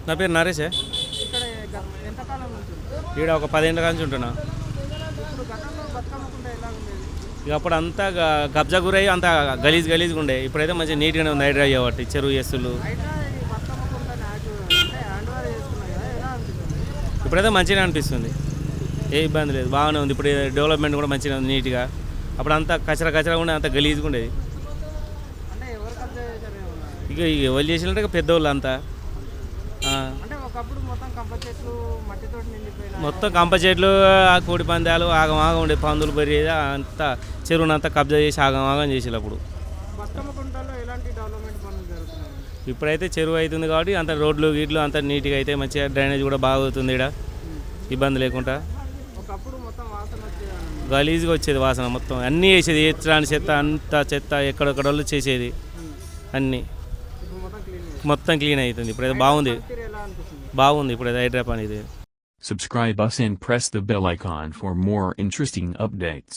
నా పేరు నరేషే. ఇక్కడ ఎంతకాలం నుంచి ఉంది? ఈడ ఒక 10 ఏళ్ళ నుంచి ఉంటున్నా. ఇప్పుడు గతంలో బతుకమ్మ కుంట ఎలా ఉండేది? ఇక అప్పుడు అంతా కబ్జా గురయ్యి అంతా గలీజ్గా ఉండే. ఇప్పుడైతే మంచిగా నీట్గానే ఉంది హైడ్రా అయ్యేవాటి చెరువు ఎస్సులు. అయితే ఈ బతుకమ్మ కుంట హ్యాండ్ ఓవర్ చేసుకున్నాయి కదా, ఎలా అనిపిస్తుంది? ఇప్పుడైతే మంచిగా అనిపిస్తుంది, ఏ ఇబ్బంది లేదు, బాగానే ఉంది. ఇప్పుడు డెవలప్మెంట్ కూడా మంచిగా ఉంది నీట్గా. అప్పుడు అంతా కచరా ఉండే, అంతా గలీజ్గా ఉండేది. అంటే ఎవరు కబ్జా చేశారు ఏమన్నా? ఇక ఎవరు చేసినట్టు పెద్దవాళ్ళు అంతా. అంటే ఒకప్పుడు మొత్తం కంప చెట్లు మట్టితో నిండిపోయిన మొత్తం కంప చెట్లు, కోడి పందాలు ఆగం ఉండే, పందులు బరియేది అంతా చెరువును అంతా కబ్జా చేసి ఆగం చేసేది. అప్పుడు బతుకమ్మ కుంటలో ఎలాంటి డెవలప్మెంట్ పనులు జరుగుతున్నాయి? ఇప్పుడైతే చెరువు అవుతుంది కాబట్టి అంత రోడ్లు గీట్లు అంతా నీట్గా అయితే మంచిగా డ్రైనేజ్ కూడా బాగా అవుతుంది. ఇక్కడ ఇబ్బంది లేకుండా. ఒకప్పుడు మొత్తం వాసన వచ్చేది. గలీజ్గా వచ్చేది వాసన, మొత్తం అన్నీ వేసేది, ఎత్తురాని చెత్త అంతా చెత్త ఎక్కడెక్కడోళ్ళు చేసేది అన్నీ. ఇప్పుడు మొత్తం క్లీన్ అవుతుంది. ఇప్పుడైతే బాగుంది, ఎలా అనిపిస్తుంది? బాగుంది ఇప్పుడైతే హైడ్రా పని ఇది. Subscribe us and press the bell icon for more interesting updates.